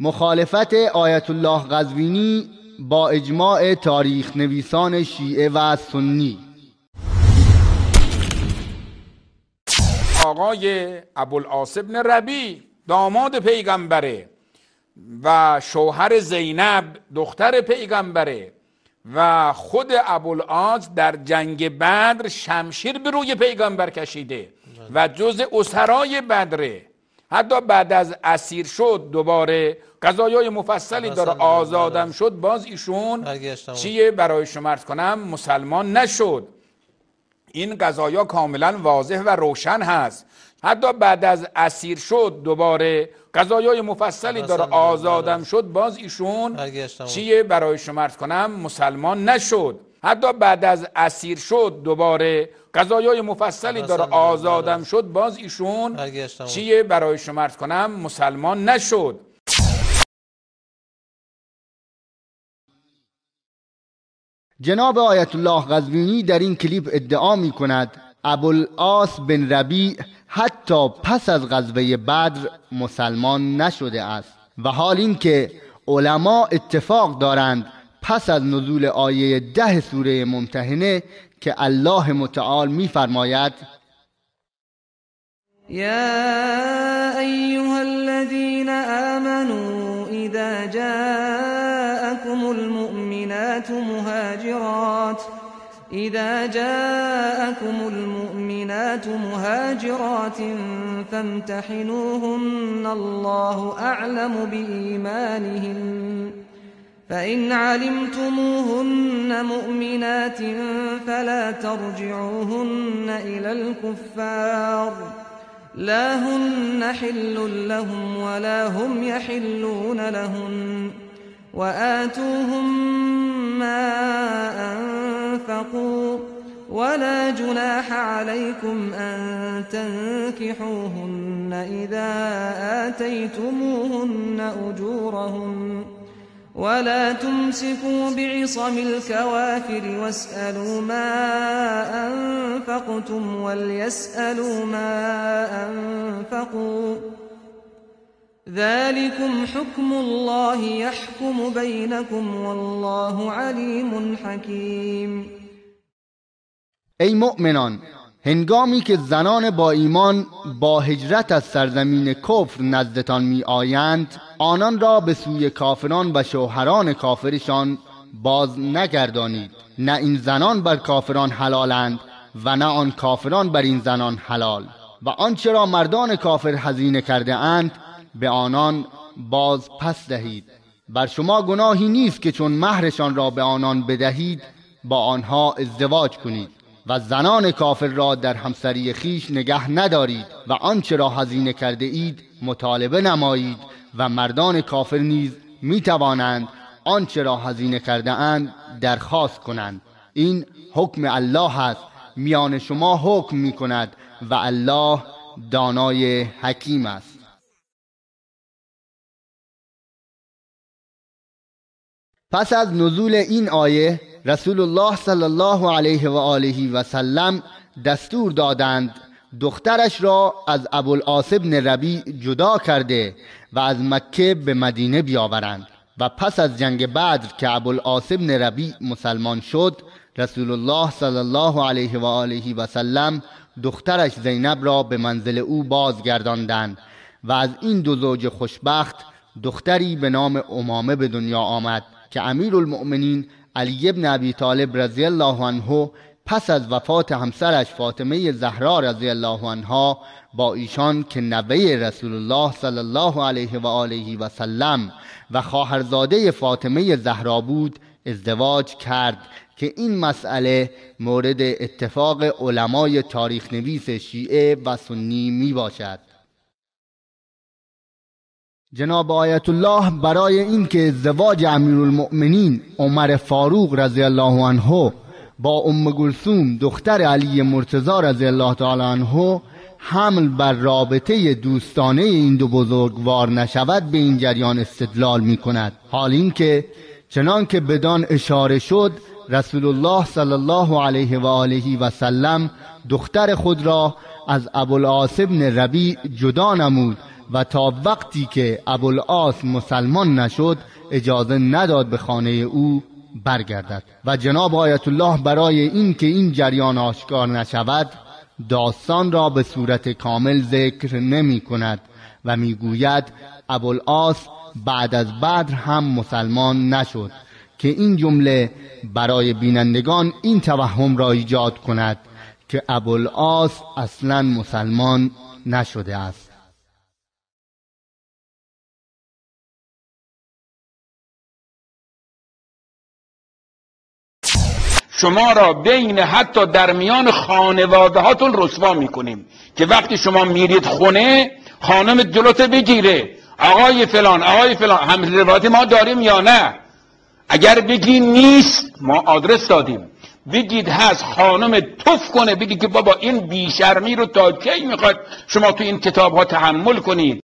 مخالفت آیت الله قزوینی با اجماع تاریخ نویسان شیعه و سنی. آقای ابوالعاص بن ربیع داماد پیغمبره و شوهر زینب دختر پیغمبره و خود ابوالعاص در جنگ بدر شمشیر به روی پیغمبر کشیده و جز اسرای بدره. حتی بعد از اسیر شد دوباره قضایای مفصلی داره، آزادم شد، باز ایشون چیه برای شما عرض کنم مسلمان نشد. این قضایا کاملا واضح و روشن هست. حتی بعد از اسیر شد دوباره قضایای مفصلی داره، آزادم شد، باز ایشون چیه برای شما عرض کنم مسلمان نشد. حتی بعد از اسیر شد دوباره قضایای مفصلی داره، آزادم شد، باز ایشون چیه برای شما عرض کنم مسلمان نشد. جناب آیت الله قزوینی در این کلیپ ادعا می کند ابوالعاص بن ربیع حتی پس از غزوه بدر مسلمان نشده است، و حال این که علما اتفاق دارند پس از نزول آیه 10 سوره ممتحنه که الله متعال می فرماید یا ایها الذین آمنوا اذا جاءكم المؤمنات مهاجرات فامتحنوهن الله اعلم بإيمانهن فإن علمتموهن مؤمنات فلا ترجعوهن إلى الكفار لا هن حل لهم ولا هم يحلون لهن وآتوهم ما أنفقوا ولا جناح عليكم أن تنكحوهن إذا آتيتموهن أجورهن ولا تمسكوا بعصم الكوافر واسألوا ما أنفقتم وليسألوا ما أنفقوا ذلكم حكم الله يحكم بينكم والله عليم حكيم. ای مؤمنان، هنگامی که زنان با ایمان با هجرت از سرزمین کفر نزدتان می آیند، آنان را به سوی کافران و شوهران کافرشان باز نگردانید. نه این زنان بر کافران حلالند و نه آن کافران بر این زنان حلال، و آنچه را مردان کافر هزینه کرده اند به آنان باز پس دهید. بر شما گناهی نیست که چون مهرشان را به آنان بدهید با آنها ازدواج کنید، و زنان کافر را در همسری خیش نگه ندارید و آنچه را هزینه کرده اید مطالبه نمایید، و مردان کافر نیز می توانند آنچه را هزینه کرده اند درخواست کنند. این حکم الله است، میان شما حکم می کند و الله دانای حکیم است. پس از نزول این آیه رسول الله صلی الله علیه و آله و سلم دستور دادند دخترش را از ابوالعاص بن ربیع جدا کرده و از مکه به مدینه بیاورند. و پس از جنگ بدر که ابوالعاص بن ربیع مسلمان شد، رسول الله صلی الله علیه و آله و سلم دخترش زینب را به منزل او بازگرداندند و از این دو زوج خوشبخت دختری به نام امامه به دنیا آمد که امیرالمؤمنین علی بن ابی طالب رضی الله عنه پس از وفات همسرش فاطمه زهرا رضی الله عنها با ایشان که نوه رسول الله صلی الله علیه و آله و سلم و خواهرزاده فاطمه زهرا بود ازدواج کرد که این مسئله مورد اتفاق علمای تاریخ نویس شیعه و سنی می باشد. جناب آیت الله برای اینکه ازدواج امیرالمؤمنین عمر فاروق رضی الله عنه با ام کلثوم دختر علی مرتضی رضی الله تعالی عنه حمل بر رابطه دوستانه این دو بزرگوار نشود به این جریان استدلال می کند، حال این که چنان که بدان اشاره شد رسول الله صلی الله علیه و آله و سلم دختر خود را از ابوالعاص بن ربیع جدا نمود و تا وقتی که ابوالعاص مسلمان نشد اجازه نداد به خانه او برگردد. و جناب آیت الله برای این که این جریان آشکار نشود داستان را به صورت کامل ذکر نمی کند و می گوید ابوالعاص بعد از بدر هم مسلمان نشد، که این جمله برای بینندگان این توهم را ایجاد کند که ابوالعاص اصلا مسلمان نشده است. شما را بین حتی در میان خانواده هاتون رسوا میکنیم که وقتی شما میرید خونه خانم جلوت بگیره آقای فلان آقای فلان، هم روایت ما داریم یا نه؟ اگر بگی نیست ما آدرس دادیم، بگید هست خانم توف کنه، بگید که بابا این بیشرمی رو تا کی میخواد شما تو این کتاب ها تحمل کنید.